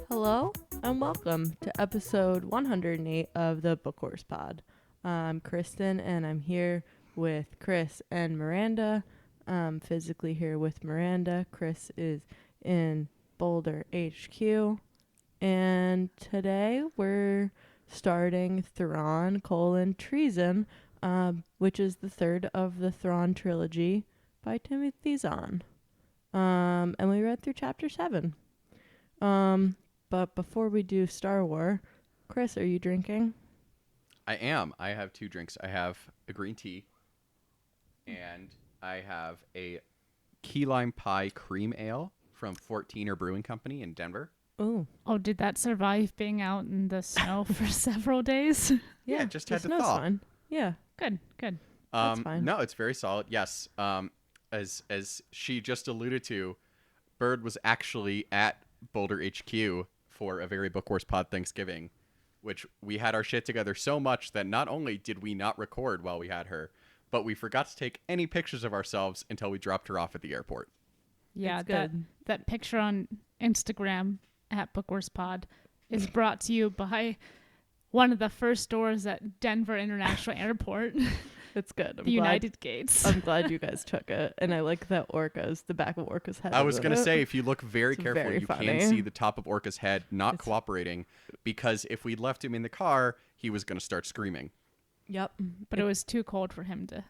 Hello and welcome to episode 108 of the Book Horse Pod. I'm Kristen and I'm here with Chris and Miranda. I'm physically here with Miranda. Chris is in Boulder HQ. And today we're starting Thrawn: Treason, which is the third of the Thrawn trilogy by Timothy Zahn. And we read through chapter 7. But before we do Star Wars, Chris, are you drinking? I am. I have two drinks. I have a green tea, and I have a key lime pie cream ale from 14er Brewing Company in Denver. Ooh. Oh, did that survive being out in the snow for several days? Yeah, it just had to snow's thaw. fine. Yeah. Good. That's fine. No, it's very solid. Yes. As she just alluded to, Bird was actually at Boulder HQ for a very Book Horse Pod Thanksgiving, which we had our shit together so much that not only did we not record while we had her, but we forgot to take any pictures of ourselves until we dropped her off at the airport. Yeah, It's good. that picture on Instagram at Book Horse Pod is brought to you by one of the first stores at Denver International Airport. It's good. The United Gates. I'm glad you guys took it. And I like that the back of Orca's head. I was going to say, if you look very It's carefully, very you funny. can see the top of Orca's head not cooperating, because if we'd left him in the car, he was going to start screaming. Yep. But it was too cold for him to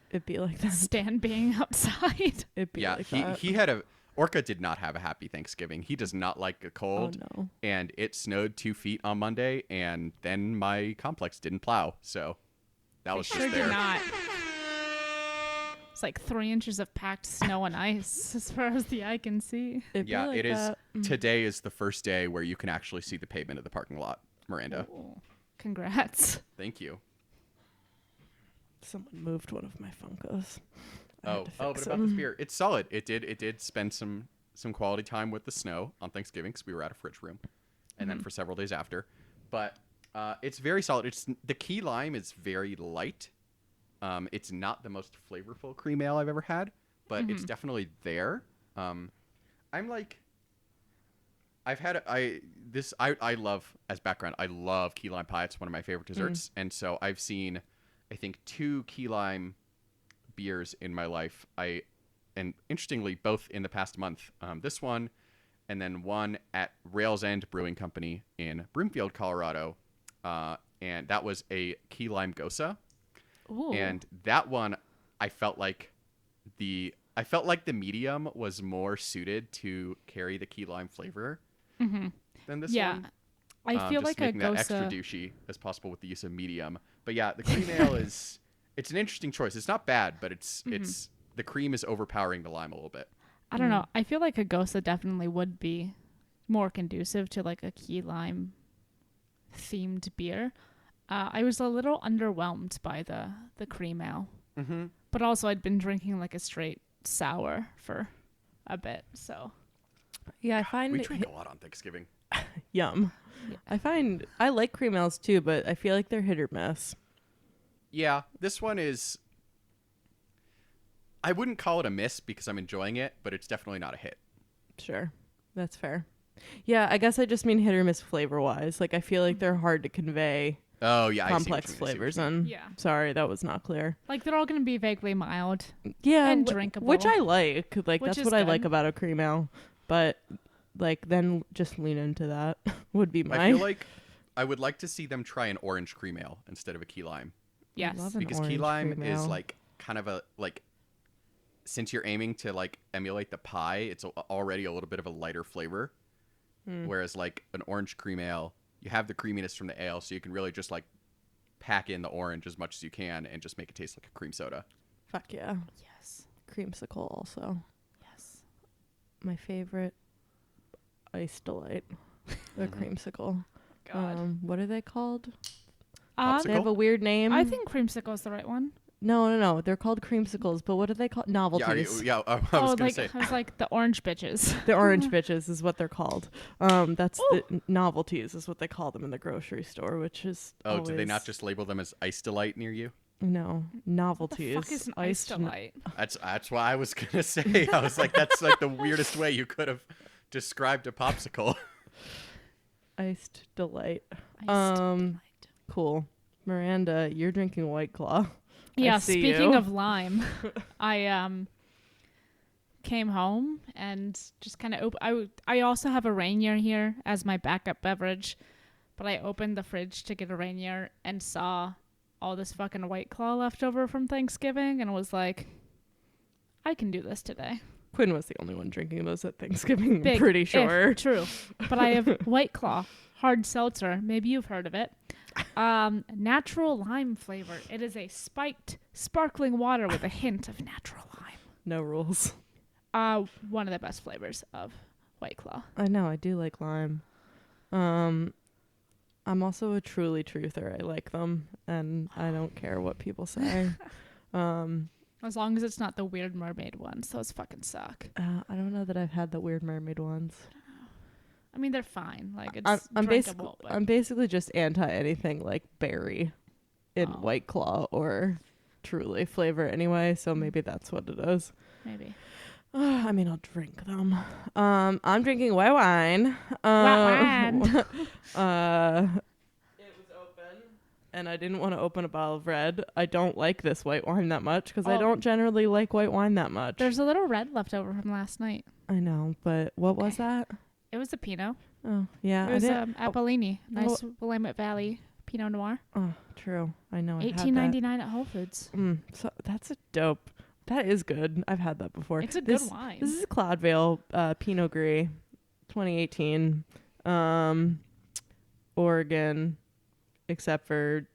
It'd be like that. stand being outside. It'd be Yeah, like that. he had Orca did not have a happy Thanksgiving. He does not like a cold. Oh, no. And it snowed 2 feet on Monday, and then my complex didn't plow. So that was Sure just did there. not. It's like 3 inches of packed snow and ice as far as the eye can see. It'd be Yeah, like it is. that. Today is the first day where you can actually see the pavement of the parking lot, Miranda. Ooh, congrats. Thank you. Someone moved one of my Funkos. I had Oh, to but fix about them. this beer, it's solid. It did spend some quality time with the snow on Thanksgiving because we were at a fridge room, and then for several days after. But it's very solid. The key lime is very light. It's not the most flavorful cream ale I've ever had, but it's definitely there. I'm like, I love, as background, I love key lime pie. It's one of my favorite desserts, and so I've seen, I think, 2 key lime beers in my life. And interestingly, both in the past month. This one, and then one at Rails End Brewing Company in Broomfield, Colorado, and that was a key lime gosa. Ooh. And that one, I felt like the medium was more suited to carry the key lime flavor than this Yeah. one. I feel just like a making that extra gosa. douchey as possible with the use of medium. But yeah, the cream ale it's an interesting choice. It's not bad, but it's the cream is overpowering the lime a little bit. I don't know. I feel like a gosa definitely would be more conducive to like a key lime themed beer. I was a little underwhelmed by the cream ale, but also I'd been drinking like a straight sour for a bit, so Yeah, I find We drink a lot on Thanksgiving. yum. Yeah. I like cream ales too, but I feel like they're hit or miss. Yeah, this one is. I wouldn't call it a miss because I'm enjoying it, but it's definitely not a hit. Sure. That's fair. Yeah, I guess I just mean hit or miss flavor wise. Like I feel like they're hard to convey Oh yeah, complex I see what you mean, flavors I see what you mean. and Yeah. sorry, that was not clear. like they're all going to be vaguely mild. Yeah, And drinkable. which I like. Like Which that's is what I like good. about a cream ale. But like then just lean into that would be my I feel like I would like to see them try an orange cream ale instead of a key lime, Yes. love it. because key orange lime cream is ale. like kind of a like. Since you're aiming to like emulate the pie, it's already a little bit of a lighter flavor. Whereas like an orange cream ale, you have the creaminess from the ale, so you can really just like pack in the orange as much as you can and just make it taste like a cream soda. Fuck yeah. Yes. Creamsicle also. Yes. My favorite ice delight. The creamsicle. God. What are they called? Popsicle? They have a weird name. I think creamsicle is the right one. No. They're called creamsicles, but what are they called? Yeah, Novelties. I was gonna say. I was like the orange bitches. The orange bitches is what they're called. That's the novelties is what they call them in the grocery store, which is Oh, did they not just label them as Ice Delight near you? no novelties. What the fuck is an ice delight? That's what I was gonna say. I was like, that's like the weirdest way you could have described a popsicle. Iced delight. Iced delight. Cool. Miranda, you're drinking White Claw. Yeah, I see speaking you. of lime, I came home and just kind of I also have a Rainier here as my backup beverage, but I opened the fridge to get a Rainier and saw all this fucking White Claw left over from Thanksgiving and was like, I can do this today. Quinn was the only one drinking those at Thanksgiving, Big I'm pretty sure. True. But I have White Claw, hard seltzer. Maybe you've heard of it. Natural lime flavor. It is a spiked sparkling water with a hint of natural lime. No rules. One of the best flavors of White Claw. I know, I do like lime. I'm also a truly truther. I like them, and I don't care what people say. As long as it's not the weird mermaid ones, those fucking suck. I don't know that I've had the weird mermaid ones. I mean, they're fine. Like it's I'm drinkable. But I'm basically just anti anything like berry in Oh. White Claw or truly flavor anyway. So maybe that's what it is. maybe. I mean, I'll drink them. I'm drinking white wine. White wine. It was open, and I didn't want to open a bottle of red. I don't like this white wine that much because I Oh. don't generally like white wine that much. There's a little red left over from last night. I know, but what was that? It was a Pinot. Oh, yeah. It was I didn't, Apollini. Nice Willamette Valley Pinot Noir. oh, true. I know. I had that. $18.99 at Whole Foods. So that's a dope. That is good. I've had that before. It's a good wine. This is Cloudvale Pinot Gris, 2018, Oregon, except for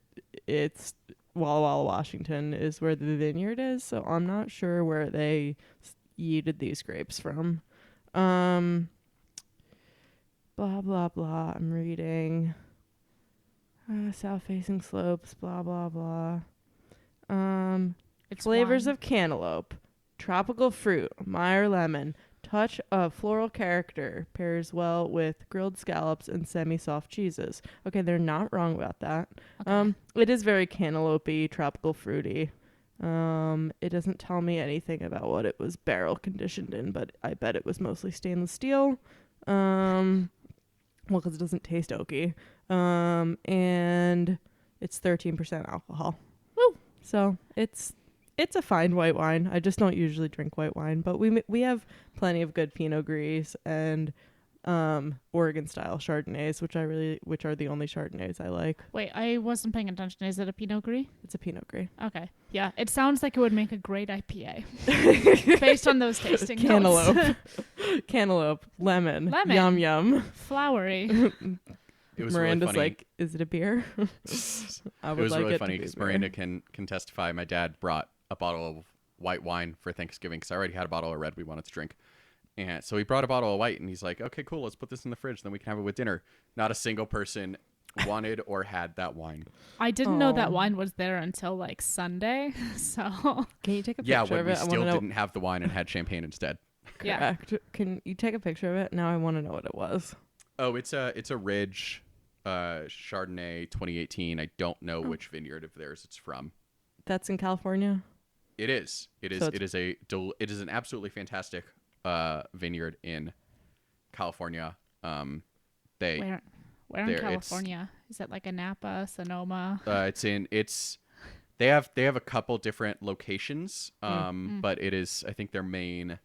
it's Walla Walla, Washington is where the vineyard is. So I'm not sure where they yeeted these grapes from. Blah, blah, blah. I'm reading. South-facing slopes, blah, blah, blah. It's Flavors wine. of cantaloupe, tropical fruit, Meyer lemon, touch of floral character, pairs well with grilled scallops and semi-soft cheeses. Okay, they're not wrong about that. Okay. It is very cantaloupe-y, tropical fruity. It doesn't tell me anything about what it was barrel conditioned in, but I bet it was mostly stainless steel. Well, because it doesn't taste oaky. And it's 13% alcohol. Woo! So it's a fine white wine. I just don't usually drink white wine, but we have plenty of good Pinot Gris and Oregon style Chardonnays, which are the only Chardonnays I like. Wait, I wasn't paying attention. Is it a Pinot Gris? It's a Pinot Gris. Okay. Yeah, it sounds like it would make a great IPA. Based on those tasting notes. Cantaloupe, lemon, Lemon. yum yum. Flowery. It was Miranda's really funny. like, is it a beer? I It would was like really it funny to be because beer. Miranda can testify. My dad brought a bottle of white wine for Thanksgiving because I already had a bottle of red we wanted to drink. And so he brought a bottle of white and he's like, okay, cool, let's put this in the fridge. Then we can have it with dinner. Not a single person wanted or had that wine. I didn't know that Oh. wine was there until like Sunday. So Can you take a picture Yeah, of when we it? I want still to know. didn't have the wine and had champagne instead. yeah. Correct. Can you take a picture of it? Now I want to know what it was. Oh, it's a Ridge Chardonnay 2018. I don't know which vineyard of theirs it's from. That's in California. It is. It is. So It is an absolutely fantastic vineyard in California. They Where in There, it's- California? Is it like a Napa, Sonoma? they have a couple different locations. But it is, I think, their main.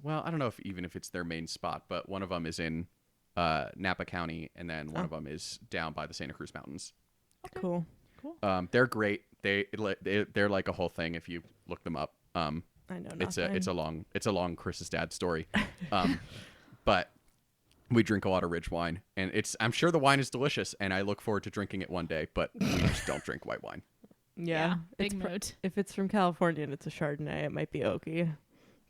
Well, I don't know if it's their main spot, but one of them is in Napa County, and then one of them is down by the Santa Cruz Mountains. Cool. They're great. They're like a whole thing if you look them up. I know nothing. It's a long Chris's dad story. But we drink a lot of Ridge wine, and I'm sure the wine is delicious, and I look forward to drinking it one day. But we just don't drink white wine. Yeah. Big It's mood. if it's from California and it's a Chardonnay, it might be oaky.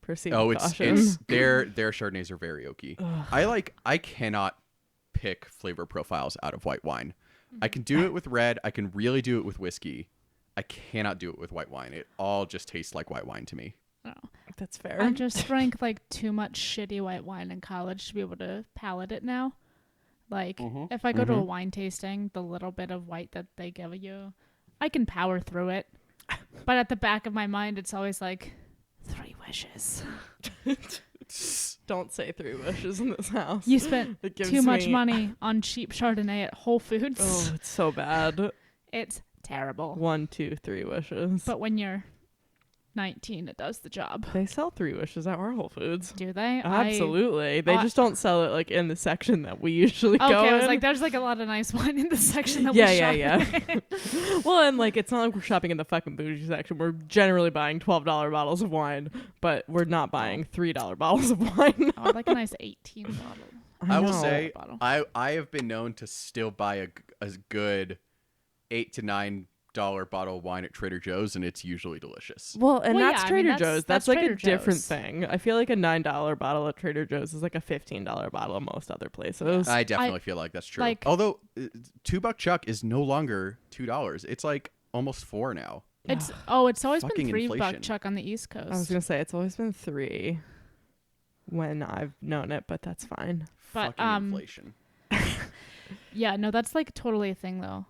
Proceed Oh, with it's caution. their Chardonnays are very oaky. I cannot pick flavor profiles out of white wine. I can do it with red. I can really do it with whiskey. I cannot do it with white wine. It all just tastes like white wine to me. Oh. That's fair. I just drank like too much shitty white wine in college to be able to palate it now. Like if I go to a wine tasting, the little bit of white that they give you, I can power through it. But at the back of my mind, it's always like 3 wishes. Don't say 3 wishes in this house. You spent It gives too much me- money on cheap Chardonnay at Whole Foods. Oh, it's so bad. It's terrible. 1, 2, 3 wishes. But when you're 19, it does the job. They sell 3 wishes at our Whole Foods. Do they? Absolutely. They just don't sell it like in the section that we usually go in. Okay, I was like, there's like a lot of nice wine in the section that yeah, we yeah, shop yeah. in. Well, and like it's not like we're shopping in the fucking bougie section. We're generally buying $12 bottles of wine, but we're not buying $3 bottles of wine. Oh, I like a nice 18 bottle. I will know. say Bottle. I have been known to still buy a good $8 to $9 bottle of wine at Trader Joe's, and it's usually delicious. Well, and Well, that's yeah, I mean, Trader that's- Joe's. that's That's like Trader a different Joe's. thing. I feel like a $9 bottle at Trader Joe's is like a $15 bottle at most other places. I definitely feel like that's true. like- Although $2 Chuck is no longer $2. It's like almost $4 now. It's always been Fucking $3 inflation. Chuck on the East Coast. I was gonna say it's always been 3 when I've known it, but that's fine. But, Fucking inflation. Yeah, no, that's like totally a thing though.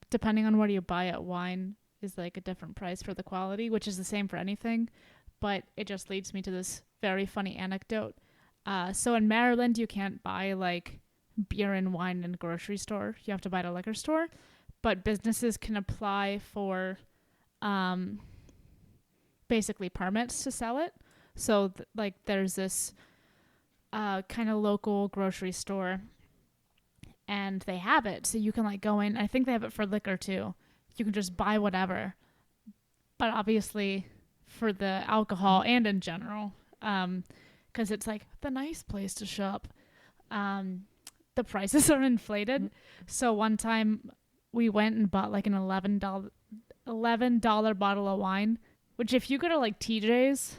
Depending on where you buy it, wine is like a different price for the quality, which is the same for anything. But it just leads me to this very funny anecdote. So in Maryland, you can't buy like beer and wine in a grocery store. You have to buy it at a liquor store. But businesses can apply for basically permits to sell it. So like there's this kind of local grocery store and they have it. So you can like go in. I think they have it for liquor too. You can just buy whatever. But obviously for the alcohol and in general, because it's like the nice place to shop, the prices are inflated. So one time we went and bought like an $11 bottle of wine, which if you go to like TJ's,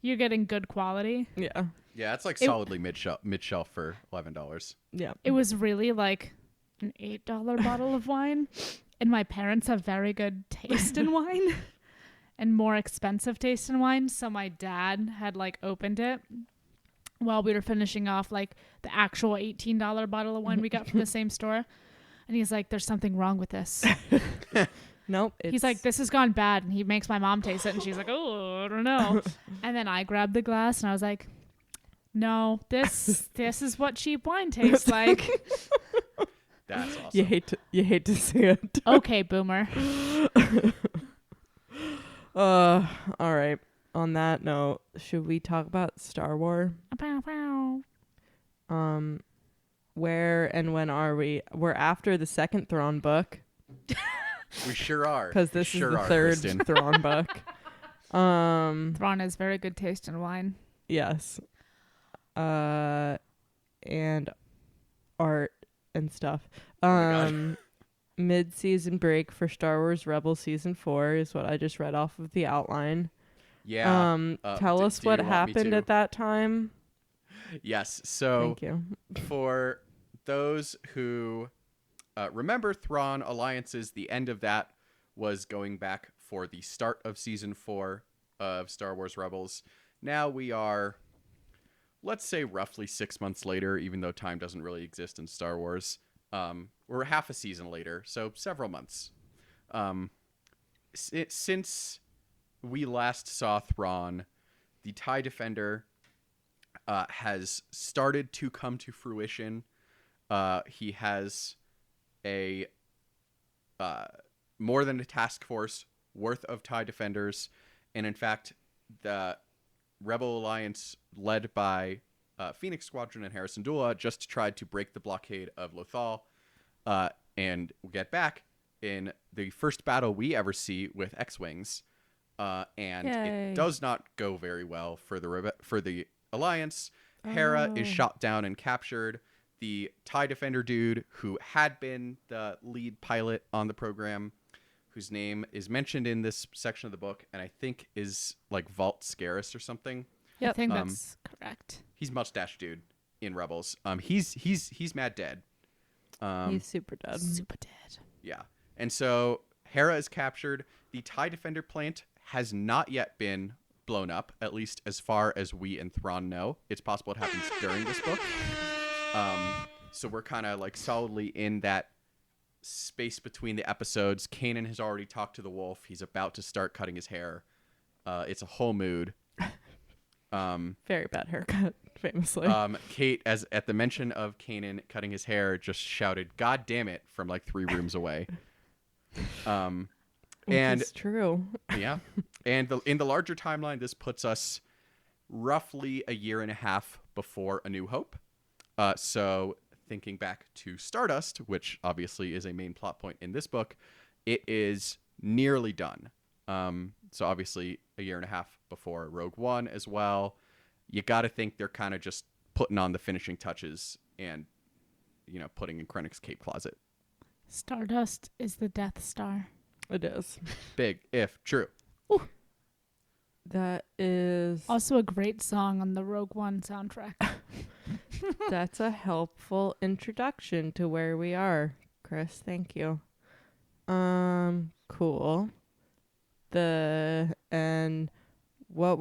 you're getting good quality. Yeah. Yeah, it's like solidly mid shelf for $11. Yeah. It was really like an $8 bottle of wine. And my parents have very good taste in wine and more expensive taste in wine. So my dad had like opened it while we were finishing off like the actual $18 bottle of wine we got from the same store. And he's like, there's something wrong with this. Nope. He's like, this has gone bad. And he makes my mom taste it. And she's like, oh, I don't know. And then I grabbed the glass and I was like, no, this is what cheap wine tastes like. That's awesome. you hate to see it. Okay, boomer. All right. On that note, should we talk about Star Wars? Pow, pow. Where and when are we? We're after the second Thrawn book We sure are. because this Sure is the are, third Kristen. Thrawn book. Thrawn has very good taste in wine. Yes. And art and stuff. my God. Mid-season break for Star Wars Rebels season 4 is what I just read off of the outline. Yeah. Tell do us you what want me happened to? at that time. Yes. So Thank you. for those who remember Thrawn Alliances, the end of that was going back for the start of season 4 of Star Wars Rebels. Now we are, let's say, roughly 6 months later, even though time doesn't really exist in Star Wars. We're half a season later, so several months. Since we last saw Thrawn, the TIE Defender has started to come to fruition. He has a more than a task force worth of TIE Defenders. And in fact, the Rebel Alliance led by Phoenix Squadron and Harrison Dula just tried to break the blockade of Lothal and get back in the first battle we ever see with X-Wings. And Yay. it does not go very well for the Alliance. Hera is shot down and captured. The TIE Defender dude who had been the lead pilot on the program, whose name is mentioned in this section of the book, and I think is like Vault Scaris or something. I Yep. think that's correct. He's mustache dude in Rebels. He's mad dead. He's super dead. Super dead. Yeah. And so Hera is captured. The TIE Defender plant has not yet been blown up, at least as far as we and Thrawn know. It's possible it happens during this book. So we're kind of like solidly in that space between the episodes. Kanan has already talked to the wolf. He's about to start cutting his hair. It's a whole mood. Very bad haircut, famously. Kate, as at the mention of Kanan cutting his hair, just shouted, "God damn it," from like 3 rooms away. And it's true. yeah. And in the larger timeline, this puts us roughly a year and a half before A New Hope. So thinking back to Stardust, which obviously is a main plot point in this book, it is nearly done. So obviously a year and a half before Rogue One as well. You got to think they're kind of just putting on the finishing touches and, putting in Krennic's cape closet. Stardust is the Death Star. It is. Big if true. Ooh. That is Also a great song on the Rogue One soundtrack. that's a helpful introduction to where we are, Chris. Thank you. Cool. And what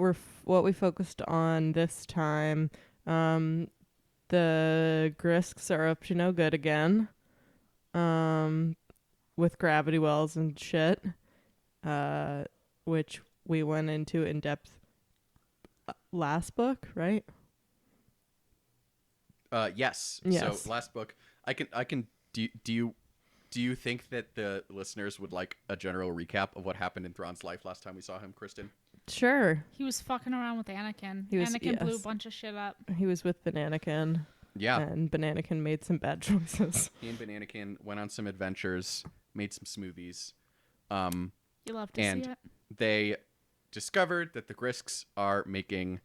we focused on this time, the Grisks are up to no good again. With gravity wells and shit, which we went into in depth last book, right? Yes. Yes. So last book, I can. Do you think that the listeners would like a general recap of what happened in Thrawn's life last time we saw him, Kristen? Sure. He was fucking around with Anakin. He was- Anakin blew a yes. bunch of shit up. He was with Bananakin. Yeah. And Bananakin made some bad choices. He and Bananakin went on some adventures, made some smoothies. You love to And see it. they discovered that the Grisks are making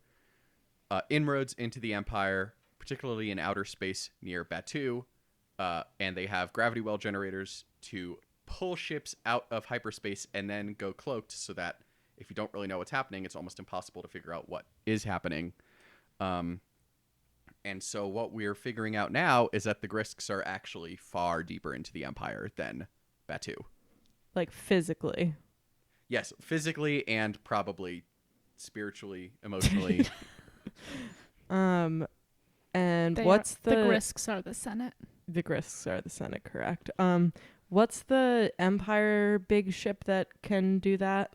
inroads into the Empire, particularly in outer space near Batu, and they have gravity well generators to pull ships out of hyperspace and then go cloaked so that if you don't really know what's happening, it's almost impossible to figure out what is happening. And so what we're figuring out now is that the Grisks are actually far deeper into the Empire than Batu. Like physically. Yes, physically and probably spiritually, emotionally. And The Grisks are the Senate. The Grisks are the Senate, correct. What's the Empire big ship that can do that?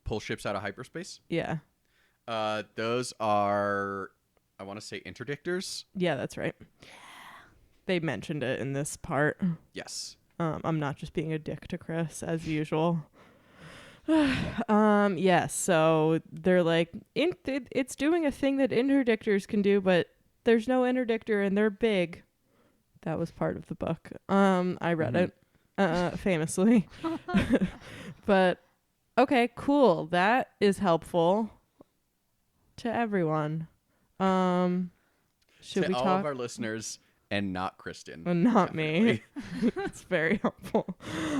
Pull ships out of hyperspace. Yeah. Those are, I want to say, interdictors. Yeah, that's right. They mentioned it in this part. Yes. I'm not just being a dick to Chris as usual. Yes, so they're like, it's doing a thing that interdictors can do, but there's no interdictor and they're big. That was part of the book. I read it, famously. But, okay, cool. That is helpful to everyone. Should to we all talk? of our listeners and not Kristen. Not me. It's very helpful.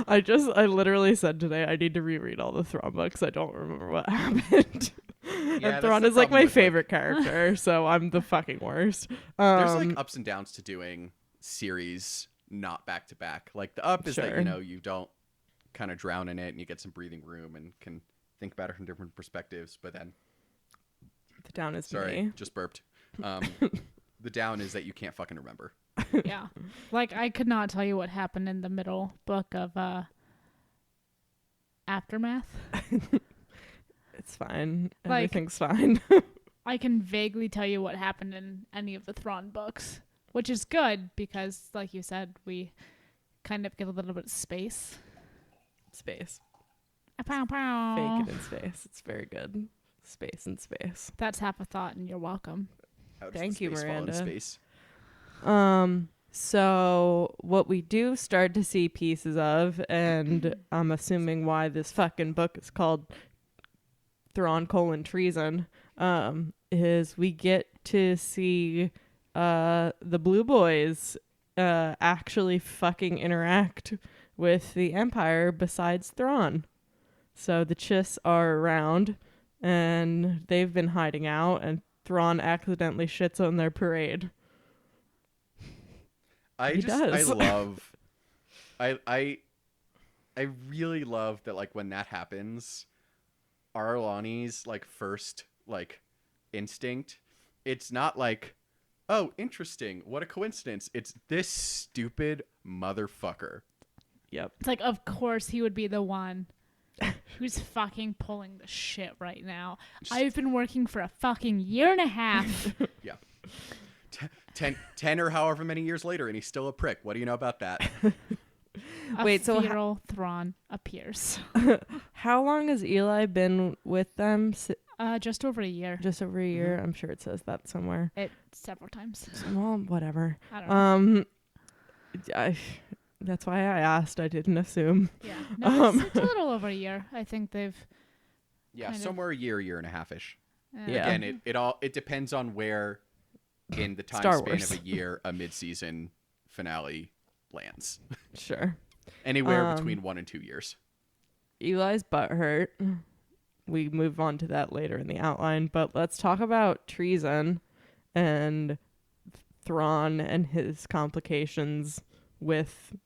I literally said today I need to reread all the Thrawn books. I don't remember what happened. Yeah, And Thrawn is like my favorite character, so I'm the fucking worst. There's like ups and downs to doing series not back to back. Like the up is Sure. that you don't kind of drown in it and you get some breathing room and can think about it from different perspectives. But then, The down is sorry, me. just burped. The down is that you can't fucking remember. Yeah. Like, I could not tell you what happened in the middle book of Aftermath. It's fine. Like- Everything's fine. I can vaguely tell you what happened in any of the Thrawn books, which is good because, like you said, we kind of get a little bit of space. Space. Pow, pow. Fake it in space. It's very good. Space in space. That's half a thought, and you're welcome. How does Thank the you, space fall in Miranda. Space? So what we do start to see pieces of, and I'm assuming why this fucking book is called Thrawn: Treason, is we get to see the Blue Boys actually fucking interact with the Empire besides Thrawn. So the Chiss are around, and they've been hiding out, and Thrawn accidentally shits on their parade. I He does. love I I really love that, like, when that happens, Arlani's like first like instinct, it's not like, oh, interesting, what a coincidence. It's this stupid motherfucker. Yep. It's like, of course he would be the one who's fucking pulling the shit right now. I've been working for a fucking year and a half. Yeah. 10 or however many years later, and he's still a prick. What do you know about that? Wait, so feral Thrawn appears. how long has Eli been with them? Just over a year. Just over a year. I'm sure it says that somewhere. It several times. Well, whatever. I don't know. That's why I asked. I didn't assume. Yeah. No, it's a little over a year. I think they've. Yeah, kind of- somewhere a year and a half-ish. Yeah. Again, it depends on where in the time Star span Wars. of a year a mid-season finale lands. Sure. Anywhere between 1 and 2 years. Eli's butthurt. We move on to that later in the outline, but let's talk about treason and Thrawn and his complications with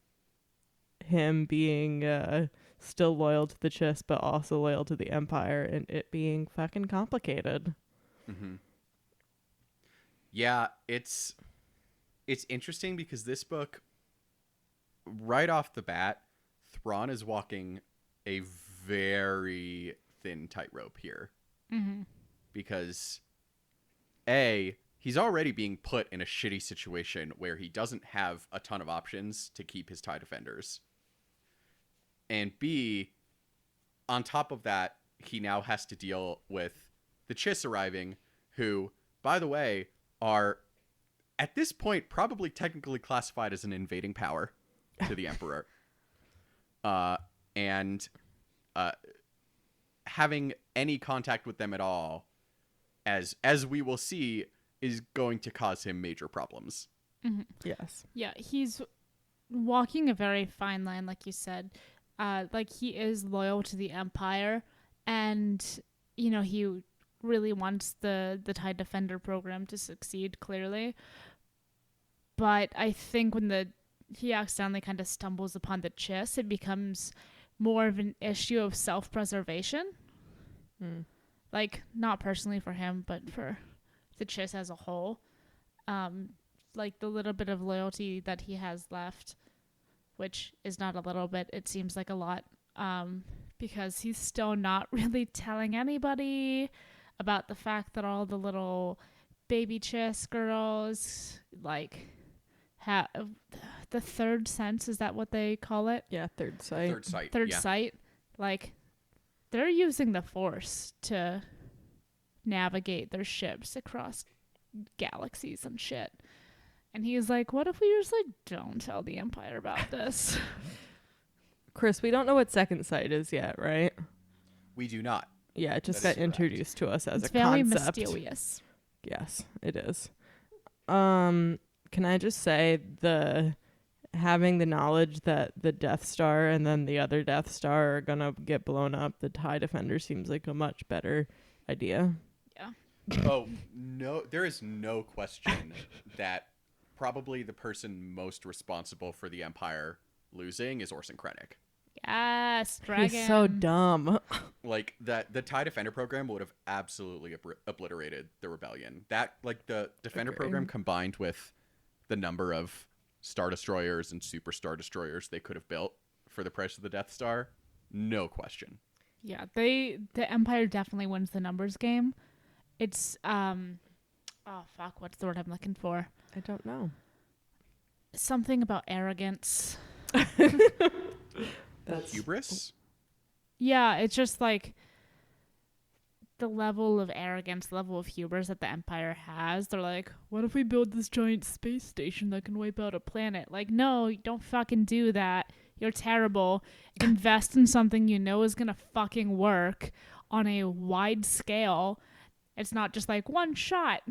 him being still loyal to the Chiss, but also loyal to the Empire, and it being fucking complicated. Mm-hmm. Yeah, it's interesting because this book, right off the bat, Thrawn is walking a very thin tightrope here. Mm-hmm. Because A, he's already being put in a shitty situation where he doesn't have a ton of options to keep his TIE defenders. And B, on top of that, he now has to deal with the Chiss arriving, who, by the way, are at this point probably technically classified as an invading power to the Emperor. And having any contact with them at all, as we will see, is going to cause him major problems. Mm-hmm. Yes. Yeah, he's walking a very fine line, like you said. Like, he is loyal to the Empire, and, you know, he really wants the TIE Defender program to succeed, clearly. But I think when he accidentally kind of stumbles upon the Chiss, it becomes more of an issue of self-preservation. Like, not personally for him, but for the Chiss as a whole. Like, the little bit of loyalty that he has left, which is not a little bit, it seems like a lot, because he's still not really telling anybody about the fact that all the little baby Chiss girls, like, have the third sense, is that what they call it? Yeah, third sight. Third sight. Like, they're using the Force to navigate their ships across galaxies and shit. And he's like, what if we just, like, don't tell the Empire about this? Chris, we don't know what second sight is yet, right? We do not. Yeah, it just That is got introduced to us as It's a very concept. mysterious. Yes, it is. Can I just say having the knowledge that the Death Star and then the other Death Star are gonna get blown up, the TIE Defender seems like a much better idea. Yeah. Oh, no, there is no question that probably the person most responsible for the Empire losing is Orson Krennic. Yes, dragon. He's so dumb. Like, that the TIE Defender program would have absolutely obliterated the rebellion. That, like, the Defender program combined with the number of Star Destroyers and Super Star Destroyers they could have built for the price of the Death Star, no question. Yeah, the Empire definitely wins the numbers game. It's oh fuck, what's the word I'm looking for? I don't know. Something about arrogance. That's Hubris? Yeah, it's just like the level of arrogance, level of hubris that the Empire has. They're like, what if we build this giant space station that can wipe out a planet? Like, no, don't fucking do that. You're terrible. Invest in something you know is gonna fucking work on a wide scale. It's not just like one shot.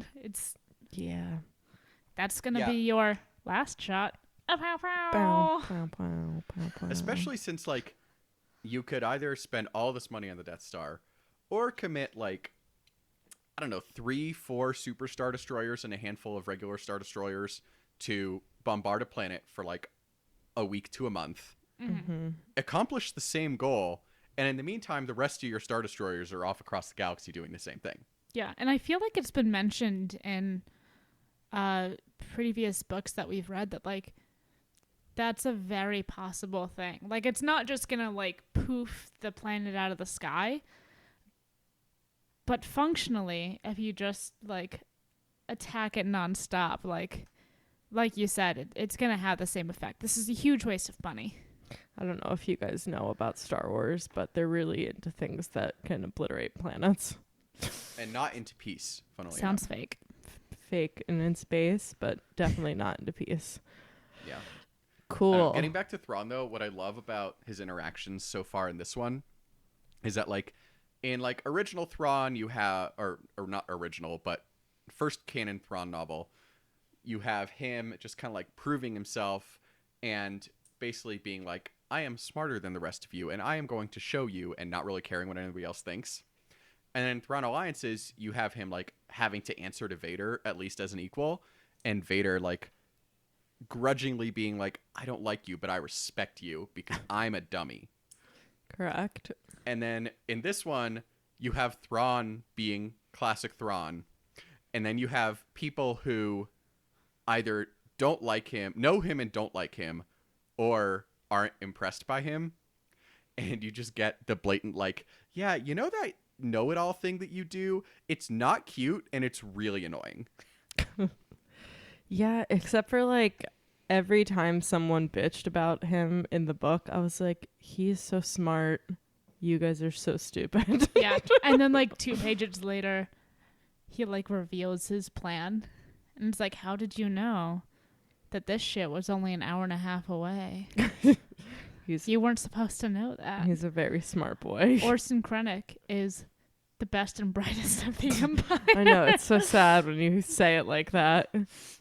That's gonna be your last shot. Pow, pow, pow, pow, pow. Especially since, like, you could either spend all this money on the Death Star or commit, like, I don't know, 3-4 Super Star Destroyers and a handful of regular Star Destroyers to bombard a planet for, like, a week to a month. accomplish the same goal, and in the meantime, the rest of your Star Destroyers are off across the galaxy doing the same thing. Yeah, and I feel like it's been mentioned in previous books that we've read that, like, that's a very possible thing. Like, it's not just gonna, like, poof the planet out of the sky, but functionally, if you just, like, attack it nonstop, like you said, it's gonna have the same effect. This is a huge waste of money. I don't know if you guys know about Star Wars, but they're really into things that can obliterate planets. And not into peace, funnily Sounds enough. fake. Fake and in space, but definitely not into peace. Yeah. Cool. Getting back to Thrawn, though, what I love about his interactions so far in this one is that, like, in, like, original Thrawn, you have, or not original, but first canon Thrawn novel, you have him just kind of, like, proving himself and basically being like, I am smarter than the rest of you, and I am going to show you, and not really caring what anybody else thinks. And then in Thrawn Alliances, you have him, like, having to answer to Vader, at least as an equal, and Vader, like, grudgingly being like, I don't like you, but I respect you because I'm a dummy. Correct. And then in this one, you have Thrawn being classic Thrawn. And then you have people who either don't like him, know him and don't like him, or aren't impressed by him. And you just get the blatant, like, yeah, you know that know-it-all thing that you do? It's not cute and it's really annoying. Yeah, except for, like, every time someone bitched about him in the book, I was like, he's so smart. You guys are so stupid. Yeah. And then, like, 2 pages later, he, like, reveals his plan. And it's like, how did you know that this shit was only an hour and a half away? You weren't supposed to know that. He's a very smart boy. Orson Krennic is the best and brightest of the Empire. I know, it's so sad when you say it like that.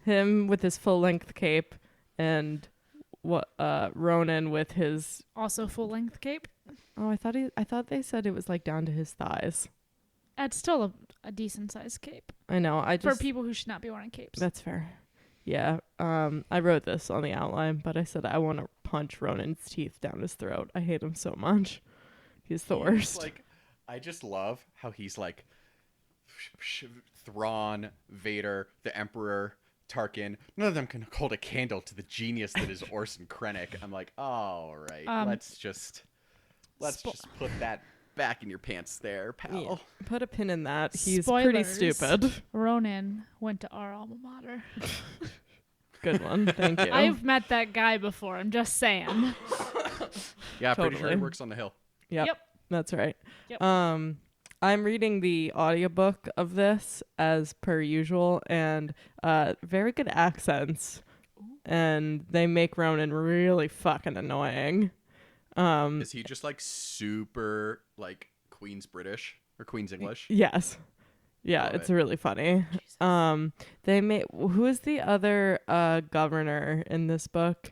Him with his full-length cape and Ronan with his... Also full-length cape. Oh, I thought they said it was, like, down to his thighs. That's still a decent-sized cape. I know, for people who should not be wearing capes. That's fair. Yeah, I wrote this on the outline, but I said I want to punch Ronan's teeth down his throat. I hate him so much. He's the worst. Like, I just love how he's like Thrawn, Vader, the Emperor, Tarkin. None of them can hold a candle to the genius that is Orson Krennic. I'm like, all right, let's just put that back in your pants there, pal. Yeah. Put a pin in that. He's Spoilers. pretty stupid. Ronan went to our alma mater. Good one. Thank you. I've met that guy before. I'm just saying. Yeah, I'm pretty sure he Totally. works on the Hill. Yep. That's right. Yep. I'm reading the audiobook of this as per usual, and very good accents. And they make Ronan really fucking annoying. Is he just like super like Queen's British or Queen's English? Yes. Yeah, Love it's it. really funny. They made who is the other governor in this book?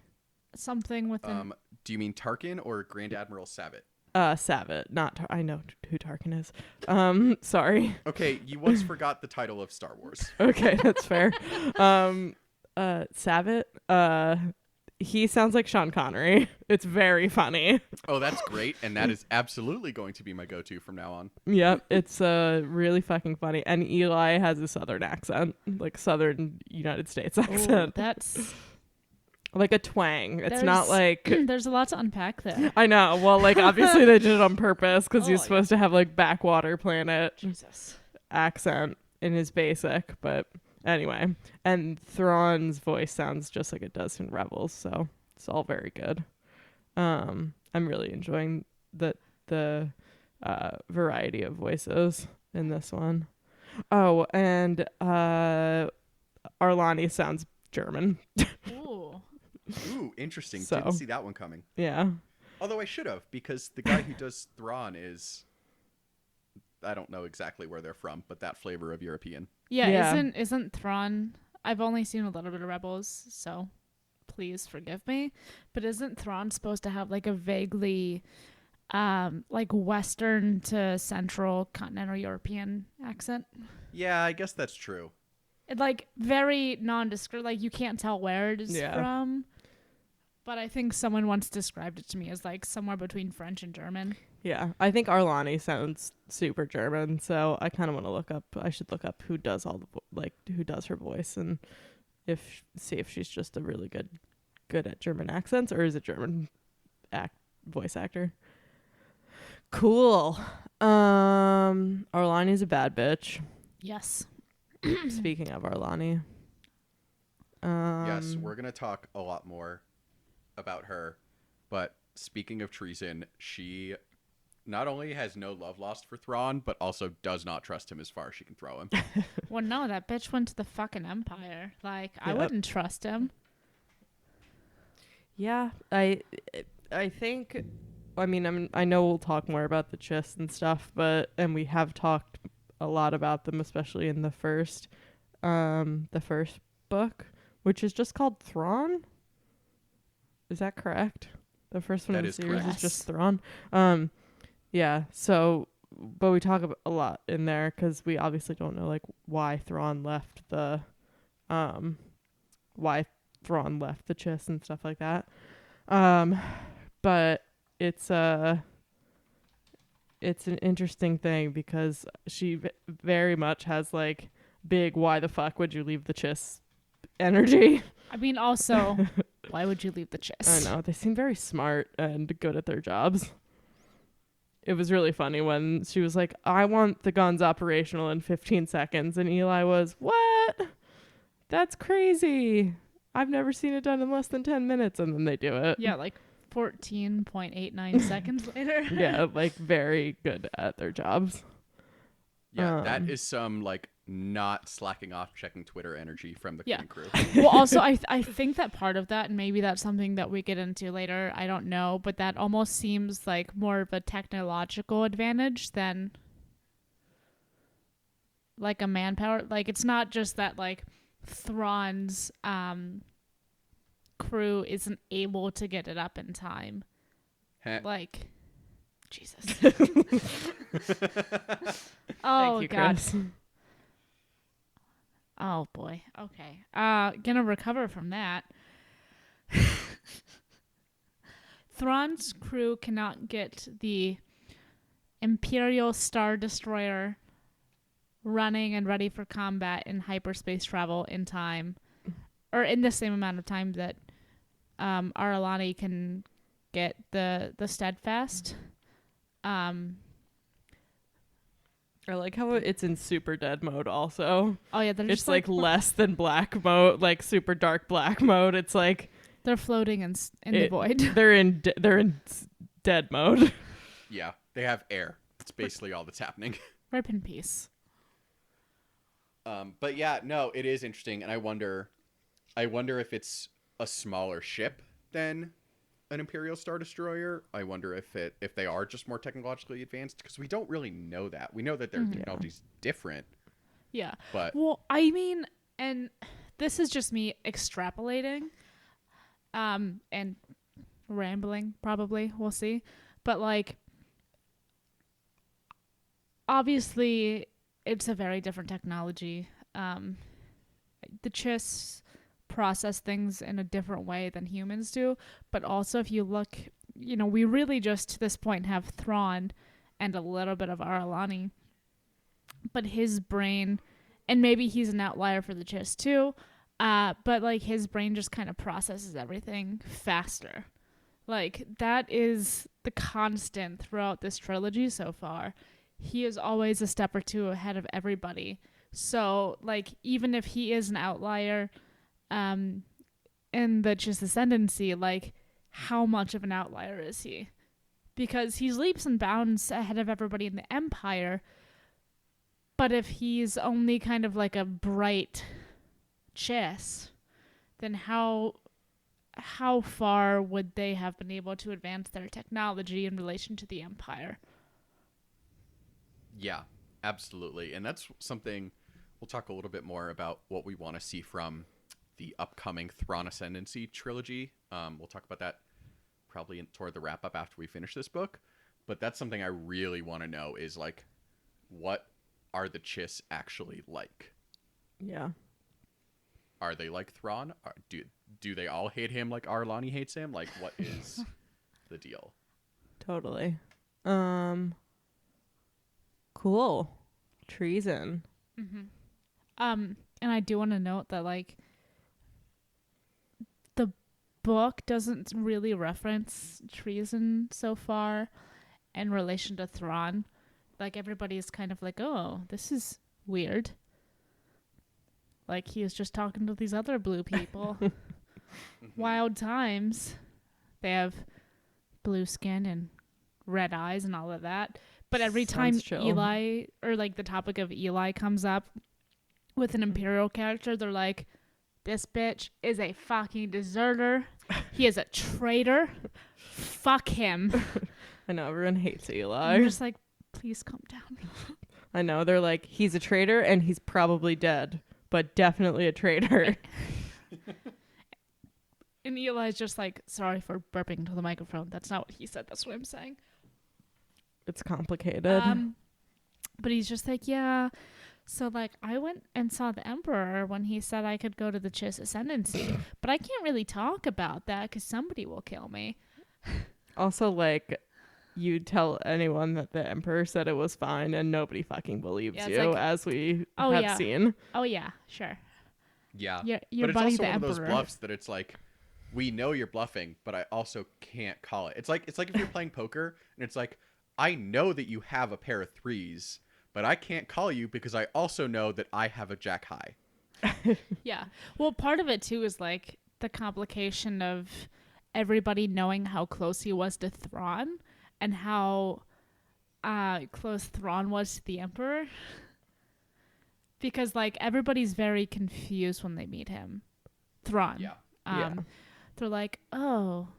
Something with an Do you mean Tarkin or Grand Admiral Savitt? Savitt. Not I know who Tarkin is. Sorry. Okay, you once forgot the title of Star Wars. Okay, that's fair. Savitt. He sounds like Sean Connery. It's very funny. Oh, that's great, and that is absolutely going to be my go-to from now on. Yep, it's really fucking funny. And Eli has a southern accent, like southern United States accent. that's Like a twang. It's not like... There's a lot to unpack there. I know. Well, like, obviously they did it on purpose because he's Oh, supposed to have, like, backwater planet Jesus. accent in his basic. But anyway. And Thrawn's voice sounds just like it does in Rebels, so it's all very good. I'm really enjoying the variety of voices in this one. Oh, and Arlani sounds German. Ooh. Ooh, interesting. So- Didn't see that one coming. Yeah. Although I should have, because the guy who does Thrawn is... I don't know exactly where they're from, but that flavor of European. Yeah, Yeah. isn't Thrawn... I've only seen a little bit of Rebels, so please forgive me. But isn't Thrawn supposed to have like a vaguely like Western to Central Continental European accent? Yeah, I guess that's true. It like very nondescript, like you can't tell where it is Yeah. from. But I think someone once described it to me as like somewhere between French and German. Yeah, I think Arlani sounds super German, so I kind of want to look up. I should look up who does who does her voice, and see if she's just a really good at German accents, or is a German voice actor. Cool. Arlani's a bad bitch. Yes. Speaking of Arlani. Yes, we're going to talk a lot more about her. But speaking of treason, she not only has no love lost for Thrawn, but also does not trust him as far as she can throw him. Well, no, that bitch went to the fucking Empire. Like, I Yep. wouldn't trust him. Yeah, I think. I mean, I know we'll talk more about the chiss and stuff, and we have talked a lot about them, especially in the first book, which is just called Thrawn. Is that correct? The first one That in the is series correct. is just Thrawn. Yeah. So, but we talk a lot in there because we obviously don't know like why Thrawn left the chiss and stuff like that. But it's an interesting thing because she very much has like big why the fuck would you leave the chiss energy. I mean, also, why would you leave the chiss? I know, they seem very smart and good at their jobs. It was really funny when she was like, I want the guns operational in 15 seconds, and Eli was, what? That's crazy. I've never seen it done in less than 10 minutes, and then they do it. Yeah, like 14.89 seconds later. Yeah, like very good at their jobs. Yeah, that is some like not slacking off checking Twitter energy from the Queen crew. Well, also, I think that part of that, and maybe that's something that we get into later, I don't know, but that almost seems like more of a technological advantage than like a manpower. Like, it's not just that like Thrawn's crew isn't able to get it up in time. Like, Jesus. Oh, Thank you, God. Chris. Oh, boy. Okay. Gonna recover from that. Thrawn's crew cannot get the Imperial Star Destroyer running and ready for combat in hyperspace travel in time, or in the same amount of time that Aralani can get the Steadfast. I like how it's in super dead mode also. Oh yeah, they're It's just like less than black mode, like super dark black mode. It's like they're floating in the void. They're in dead mode. Yeah, they have air. It's basically all that's happening. Rip in peace. But yeah, no, it is interesting, and I wonder if it's a smaller ship than an Imperial Star Destroyer. I wonder if they are just more technologically advanced, because we don't really know that. We know that their technology's different. Yeah. But well, I mean, and this is just me extrapolating, and rambling. Probably we'll see, but like, obviously, it's a very different technology. The Chiss process things in a different way than humans do, but also if you look, we really just to this point have Thrawn and a little bit of Aralani, but his brain, and maybe he's an outlier for the Chiss too, but like his brain just kind of processes everything faster. Like, that is the constant throughout this trilogy so far. He is always a step or two ahead of everybody. So, like, even if he is an outlier in the Chiss ascendancy, like, how much of an outlier is he? Because he's leaps and bounds ahead of everybody in the Empire. But if he's only kind of like a bright Chiss, then how far would they have been able to advance their technology in relation to the Empire? yeah, absolutely. And that's something we'll talk a little bit more about, what we want to see from the upcoming Thrawn Ascendancy trilogy. We'll talk about that probably toward the wrap up after we finish this book. But that's something I really want to know is, like, what are the Chiss actually like? Yeah. are they like Thrawn? Do they all hate him like Arlani hates him? Like, what is the deal? Totally. Cool. Treason. And I do want to note that like the book doesn't really reference treason so far in relation to Thrawn. Like everybody's kind of like, oh, this is weird. Like he was just talking to these other blue people. Wild times. They have blue skin and red eyes and all of that. But every time Sounds chill. Eli, or like the topic of Eli comes up with an Imperial character, they're like, this bitch is a fucking deserter. He is a traitor. Fuck him. I know, everyone hates Eli. I'm just like, please calm down. I know, they're like, he's a traitor and he's probably dead, but definitely a traitor. And Eli's just like, sorry for burping into the microphone. That's not what he said. That's what I'm saying. It's complicated. But he's just like, yeah. So, like, I went and saw the Emperor when he said I could go to the Chiss Ascendancy. But I can't really talk about that because somebody will kill me. Also, like, you tell anyone that the Emperor said it was fine and nobody fucking believes Yeah, it's you, like, as we oh, have yeah. seen. Oh, yeah, sure. Yeah. Your but it's buddy, also the one Emperor. of those bluffs that it's like, we know you're bluffing, but I also can't call it. It's like if you're playing poker and it's like, I know that you have a pair of threes, but I can't call you because I also know that I have a jack high. Yeah. Well, part of it, too, is like the complication of everybody knowing how close he was to Thrawn and how close Thrawn was to the Emperor. Because, like, everybody's very confused when they meet him. Thrawn. Yeah. Yeah. They're like, oh,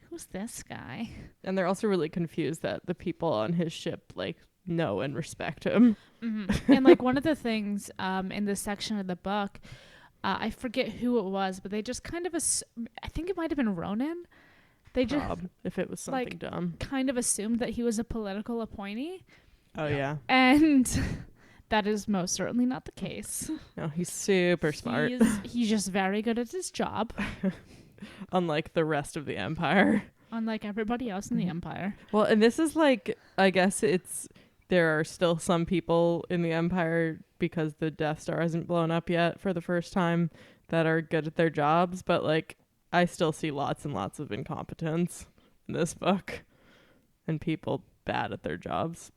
who's this guy? And they're also really confused that the people on his ship, like, know and respect him. Mm-hmm. And, like, one of the things in this section of the book, I forget who it was, but they just kind of, I think it might have been Ronan. They just, if it was something like, dumb. kind of assumed that he was a political appointee. Oh, yeah. And that is most certainly not the case. No, he's super smart. He's just very good at his job. Unlike the rest of the Empire. Unlike everybody else in the Empire. Well, and this is like, I guess there are still some people in the Empire, because the Death Star hasn't blown up yet for the first time, that are good at their jobs. But, like, I still see lots and lots of incompetence in this book. And people bad at their jobs.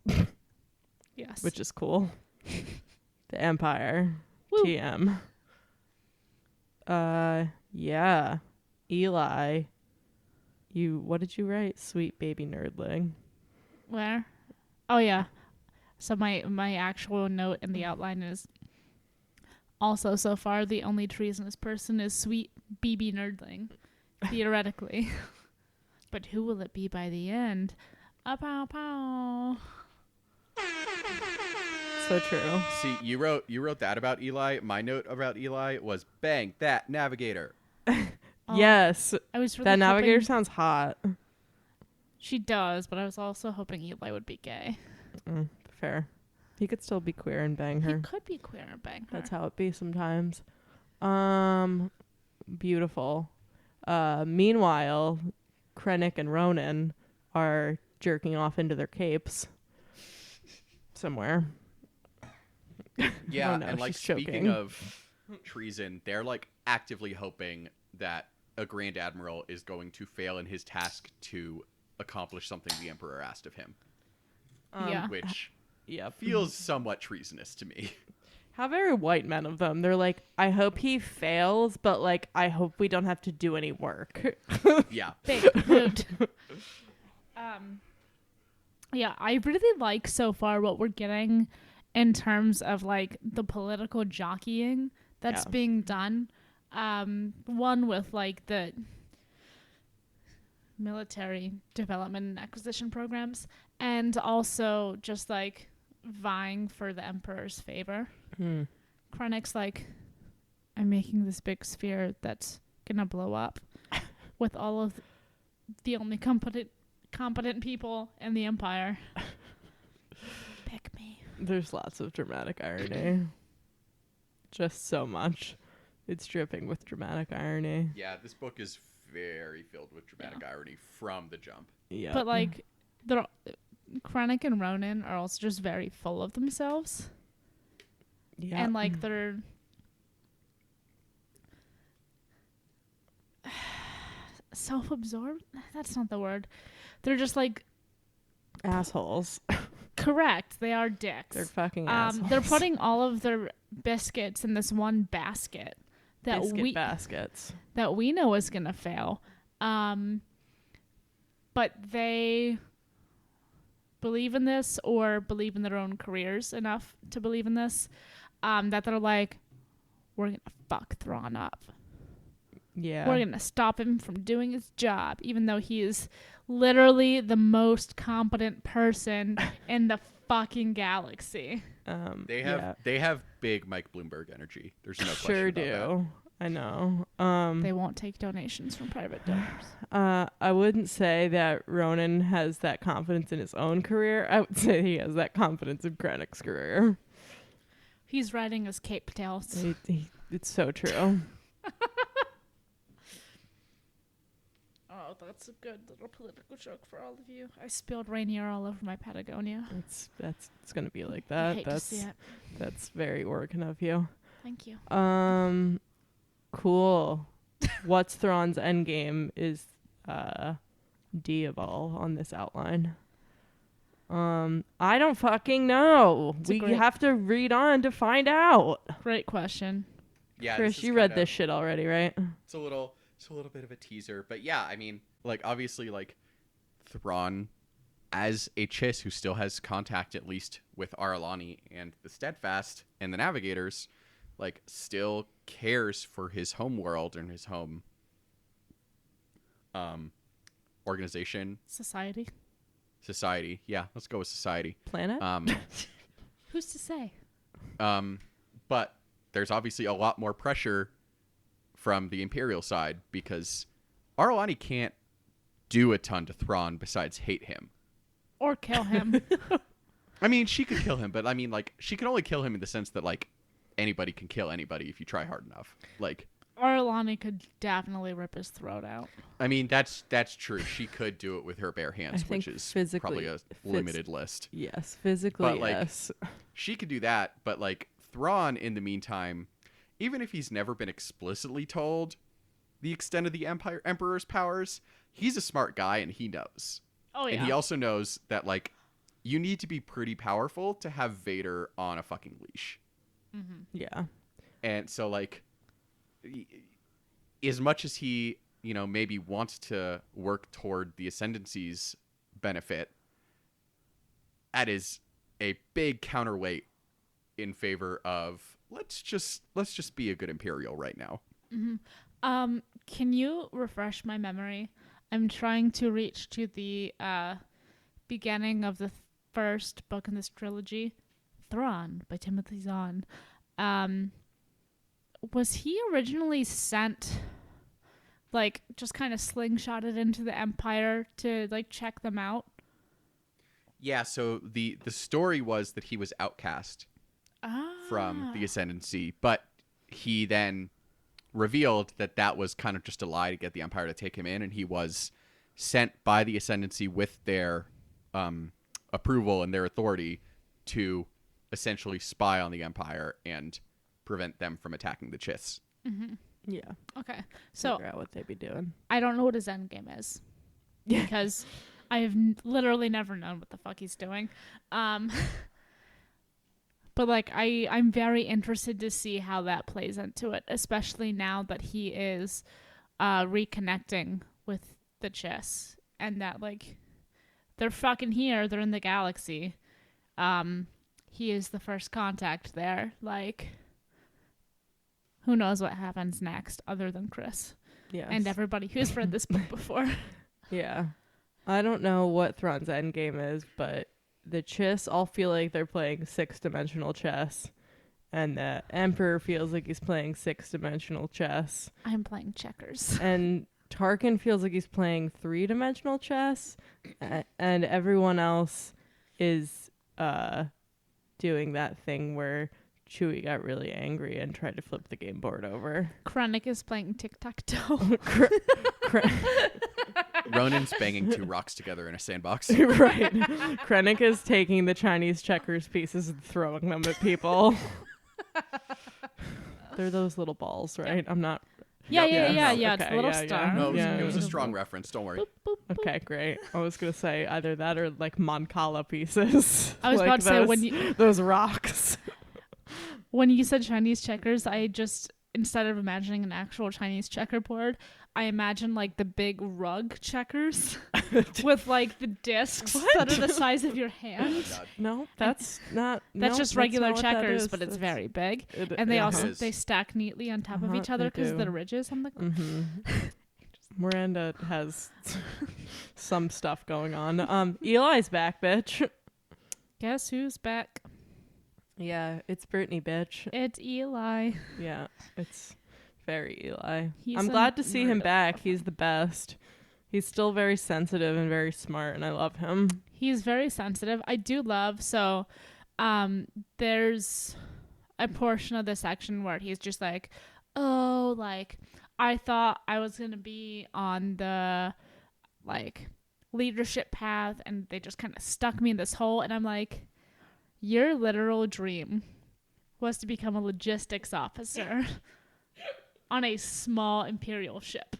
Yes. Which is cool. The Empire. Woo. TM. Yeah. Eli. What did you write? Sweet baby nerdling. Where? Oh, yeah. So my actual note in the outline is, also, so far, the only treasonous person is sweet BB nerdling. Theoretically. But who will it be by the end? Pow pow. So true. See, you wrote that about Eli. My note about Eli was bang that navigator. Yes. I was really that navigator hoping sounds hot. she does, but I was also hoping Eli would be gay. Fair. He could still be queer and bang her. He could be queer and bang her. That's how it be sometimes. Beautiful. Meanwhile, Krennic and Ronan are jerking off into their capes somewhere. Yeah, Oh, no, and like she's speaking choking. of treason, they're like actively hoping that a Grand Admiral is going to fail in his task to accomplish something the Emperor asked of him, Yeah. which Yep. feels somewhat treasonous to me. How very white men of them. They're like, I hope he fails, but like, I hope we don't have to do any work. Yeah. Big mood. Yeah, I really like so far what we're getting in terms of like the political jockeying that's Yeah. being done. One with like the military development and acquisition programs, and also just like vying for the Emperor's favor. Krennic's like, I'm making this big sphere that's gonna blow up with all of the only competent people in the Empire. Pick me. There's lots of dramatic irony. just so much. It's dripping with dramatic irony. Yeah, this book is very filled with dramatic irony from the jump. Yeah. But like, they're Krennic and Ronan are also just very full of themselves, yeah. and like they're self-absorbed. That's not the word. They're just like assholes. correct. They are dicks. They're fucking assholes. They're putting all of their biscuits in this one basket that Biscuit baskets. that we know is gonna fail. But they believe in this, or believe in their own careers enough to believe in this, that they're like, we're gonna fuck Thrawn up. Yeah. We're gonna stop him from doing his job, even though he is literally the most competent person in the fucking galaxy. They have big Mike Bloomberg energy. There's no question sure about that. do. I know. They won't take donations from private donors. I wouldn't say that Ronan has that confidence in his own career. I would say he has that confidence in Krennic's career. He's riding his cape tails. It's so true. Oh, that's a good little political joke for all of you. I spilled Rainier all over my Patagonia. It's gonna be like I that. hate to see it. That's very Oregon of you. Thank you. Cool. What's Thrawn's endgame is Diaval on this outline. I don't fucking know. We have to read on to find out. Great question. Yeah, Chris, you read this shit already, right? It's a little bit of a teaser, but yeah, I mean, like obviously, like Thrawn, as a Chiss who still has contact at least with Aralani and the Steadfast and the Navigators, like still cares for his home world and his home organization, Society. Yeah, let's go with society. Planet? Who's to say? But there's obviously a lot more pressure from the Imperial side because Aralani can't do a ton to Thrawn besides hate him. Or kill him. I mean, she could kill him, but I mean, like, she can only kill him in the sense that, like, anybody can kill anybody if you try hard enough. Like, Aralani could definitely rip his throat out. I mean, that's true. She could do it with her bare hands, which is probably a limited list. Yes, physically, but, like, yes. She could do that, but, like, Thrawn, in the meantime, even if he's never been explicitly told the extent of the Emperor's powers, he's a smart guy and he knows. Oh, yeah. And he also knows that, like, you need to be pretty powerful to have Vader on a fucking leash. Mm-hmm. Yeah. And so, like, as much as he, you know, maybe wants to work toward the Ascendancy's benefit, that is a big counterweight in favor of let's just be a good Imperial right now. Mm-hmm. Can you refresh my memory? I'm trying to reach to the beginning of the first book in this trilogy, Thrawn by Timothy Zahn. Was he originally sent, like, just kind of slingshotted into the Empire to, like, check them out? Yeah, so the story was that he was outcast from the Ascendancy, but he then revealed that that was kind of just a lie to get the Empire to take him in, and he was sent by the Ascendancy with their approval and their authority to essentially spy on the Empire and prevent them from attacking the Chiss. Mm-hmm. Yeah. Okay. So figure out what they'd be doing. I don't know what his endgame is. Yeah. Because I have literally never known what the fuck he's doing. But, like, I'm very interested to see how that plays into it, especially now that he is reconnecting with the Chiss and that, like, they're fucking here. They're in the galaxy. He is the first contact there. Like, who knows what happens next other than Chris Yes. and everybody who's read this book before. Yeah. I don't know what Thrawn's endgame is, but the Chiss all feel like they're playing 6-dimensional chess, and the Emperor feels like he's playing 6-dimensional chess, I'm playing checkers. and Tarkin feels like he's playing 3-dimensional chess, and everyone else is doing that thing where Chewie got really angry and tried to flip the game board over. Krennic is playing tic-tac-toe. Ronan's banging 2 rocks together in a sandbox. Right. Krennic is taking the Chinese checkers pieces and throwing them at people. They're those little balls, right? I'm not... Yeah. Okay, It's a little yeah, star. yeah. No, Yeah. it was a strong reference. Don't worry. Boop, boop, boop. Okay, great. I was going to say either that or like Moncala pieces. I was like about to say those, those rocks. when you said Chinese checkers, I just, instead of imagining an actual Chinese checkerboard, I imagine like the big rug checkers with like the discs that are the size of your hand. God. No, that's not. That's no, just regular not what that checkers, is. but it's That's- very big. it- And they uh-huh. also is. they stack neatly on top of Uh-huh, each other they because of the do. ridges on the. Mm-hmm. Miranda has some stuff going on. Eli's back, bitch. Guess who's back? Yeah, it's Brittany, bitch. It's Eli. Yeah, it's very Eli. He's I'm a glad to see him nerd. back. He's the best. He's still very sensitive and very smart, and I love him. He's very sensitive. I do love there's a portion of the section where he's just like, oh, like I thought I was gonna be on the like leadership path and they just kind of stuck me in this hole, and I'm like, your literal dream was to become a logistics officer on a small Imperial ship.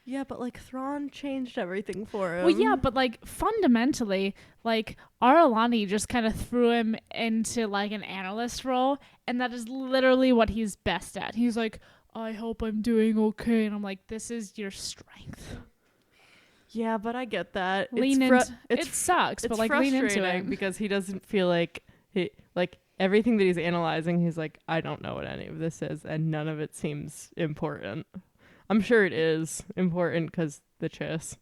Yeah, but like Thrawn changed everything for him. Well, yeah, but like fundamentally, like Aralani just kind of threw him into like an analyst role, and that is literally what he's best at. He's like, I hope I'm doing okay, and I'm like, this is your strength. Yeah, but I get that. Lean it's into it. Sucks, it's but like lean into frustrating it. because he doesn't feel like everything that he's analyzing. He's like, I don't know what any of this is, and none of it seems important. I'm sure it is important because the chiss,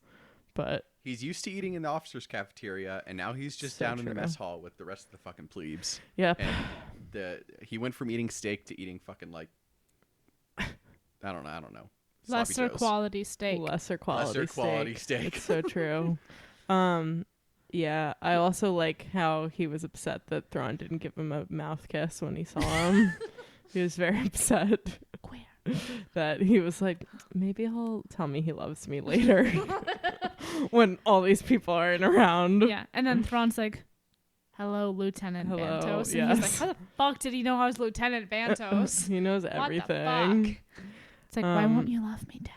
but He's used to eating in the officer's cafeteria, and now he's just So down in the true. mess hall with the rest of the fucking plebes. yeah. And he went from eating steak to eating fucking like I don't know. Sloppy Lesser Joes. quality steak. Lesser quality Lesser quality steak. It's so true. Yeah, I also like how he was upset that Thrawn didn't give him a mouth kiss when he saw him. He was very upset Queer. that he was like, maybe he'll tell me he loves me later when all these people aren't around. Yeah, and then Thrawn's like, hello, Lieutenant Hello, Bantos. And yes. he's like, how the fuck did he know I was Lieutenant Bantos? He knows What the everything. fuck? It's like, why won't you love me, Dad?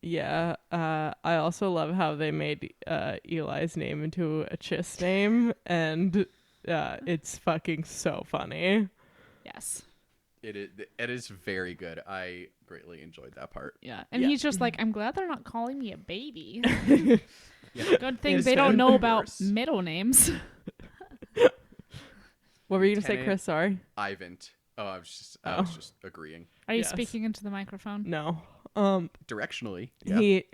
Yeah, I also love how they made Eli's name into a chiss name, and it's fucking so funny. Yes. It is very good. I greatly enjoyed that part. Yeah. And Yeah. he's just like, I'm glad they're not calling me a baby. Yeah. Good thing It's they don't been know about worse. middle names. What were you gonna say, Lieutenant- Chris? Sorry. Ivant. Oh, I was just agreeing. Are you Yes. speaking into the microphone? No. Directionally. Yeah. He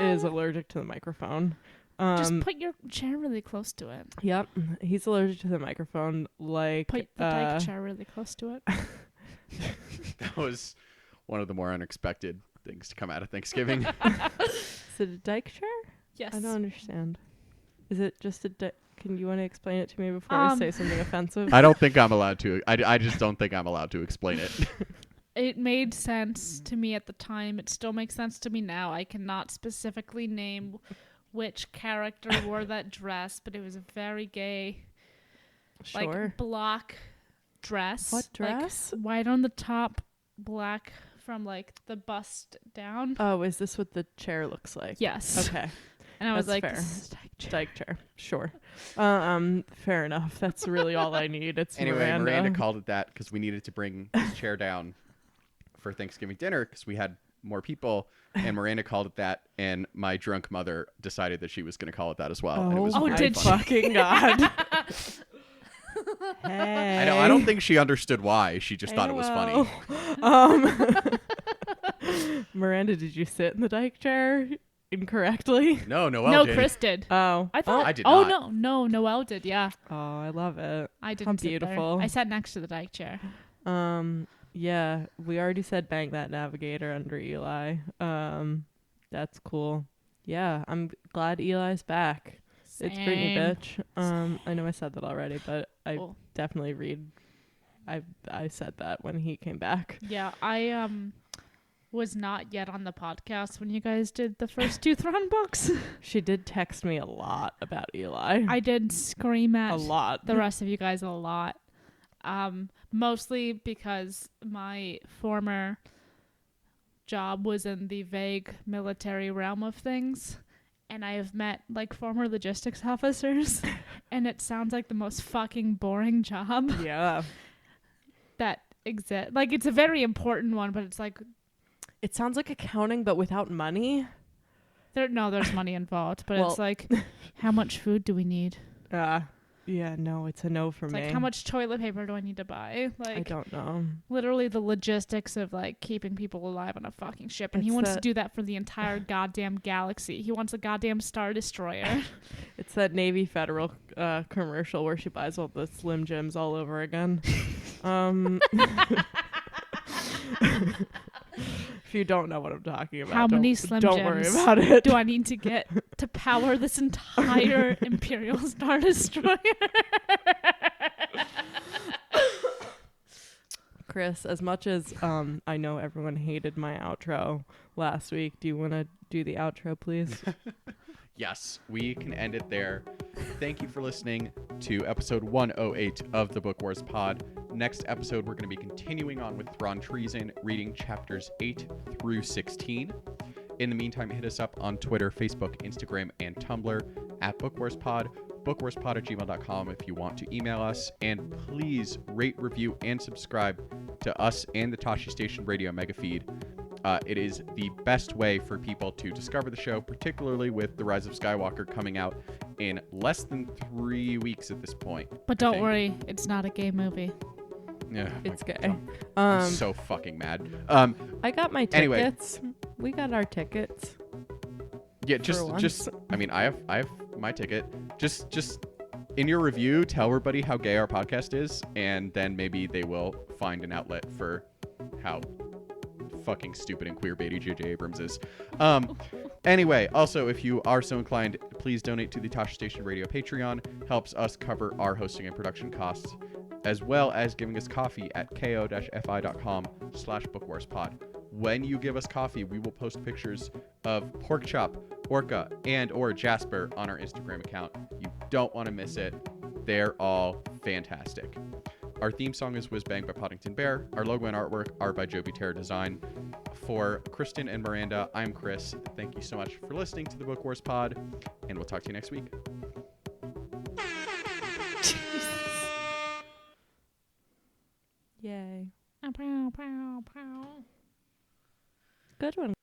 is allergic to the microphone. Just put your chair really close to it. Yep, he's allergic to the microphone. Like Put the dyke chair really close to it. That was one of the more unexpected things to come out of Thanksgiving. Is it a dyke chair? Yes. I don't understand. Is it just a Can you want to explain it to me before I say something offensive? I don't think I'm allowed to. I just don't think I'm allowed to explain it. It made sense to me at the time. It still makes sense to me now. I cannot specifically name which character wore that dress, but it was a very gay, Sure. like block dress. What dress? Like, white on the top, black from like the bust down. Oh, is this what the chair looks like? Yes. Okay. And I was That's like, fair. this is dyke chair. Dyke chair. Sure. Fair enough. That's really all I need. It's Anyway, Miranda called it that because we needed to bring his chair down for Thanksgiving dinner because we had more people, and Miranda called it that, and my drunk mother decided that she was going to call it that as well. And it was Oh, very did funny. fucking God. Hey. I know. I don't think she understood why. She just thought it was funny. Miranda, did you sit in the dyke chair incorrectly? No, Noelle No, did. Chris did. Oh. I thought. I did oh not. no, Noelle did. Yeah, Oh, I love it. I didn't. How sit there. beautiful. I sat next to the dyke chair. Yeah, we already said bang that navigator under Eli. That's cool. Yeah, I'm glad Eli's back. It's Brittany, Same. bitch. I know I said that already, but I Cool. definitely read I said that when he came back. Yeah, I was not yet on the podcast when you guys did the first two Thrawn books. She did text me a lot about Eli. I did scream at a lot. the rest of you guys a lot. Mostly because my former job was in the vague military realm of things, and I have met like former logistics officers, and it sounds like the most fucking boring job Yeah. that exists. Like, it's a very important one, but it's like It sounds like accounting, but without money. there's money involved, but Well- it's like, how much food do we need? Yeah, no, it's a no for It's me. like, how much toilet paper do I need to buy? I Like, don't know. literally the logistics of like keeping people alive on a fucking ship, and he It's wants to that- do that for the entire goddamn galaxy. He wants a goddamn Star Destroyer. It's that Navy Federal commercial where she buys all the Slim Jims all over again. If you don't know what I'm talking about, How many Slim don't worry Jims about it. do I need to get to power this entire Imperial Star Destroyer? Chris, as much as I know everyone hated my outro last week, do you want to do the outro, please? Yes, we can end it there. Thank you for listening to episode 108 of the Book Wars Pod. Next episode, we're going to be continuing on with Thrawn Treason, reading chapters 8 through 16. In the meantime, hit us up on Twitter, Facebook, Instagram, and Tumblr at bookwarspod, bookwarspod@gmail.com if you want to email us. And please rate, review, and subscribe to us and the Tashi Station Radio Mega Feed. It is the best way for people to discover the show, particularly with The Rise of Skywalker coming out in less than 3 weeks at this point. But I don't think. worry, it's not a gay movie. Yeah, It's my gay. God. I'm Um, so fucking mad. I got my Anyway. tickets. We got our tickets. Yeah, For just. once. I mean, I have my ticket. Just in your review, tell everybody how gay our podcast is, and then maybe they will find an outlet for how fucking stupid and queer baity J.J. Abrams is. Anyway, also, if you are so inclined, please donate to the Tasha Station Radio Patreon. Helps us cover our hosting and production costs, as well as giving us coffee at ko-fi.com/bookwarspod. When you give us coffee, we will post pictures of Pork Chop, Orca, and or Jasper on our Instagram account. You don't want to miss it. They're all fantastic. Our theme song is Whiz Bang by Poddington Bear. Our logo and artwork are by Joby Terra Design. For Kristen and Miranda, I'm Chris. Thank you so much for listening to the Book Wars Pod, and we'll talk to you next week. Yay. Pow, pow, pow. Good one.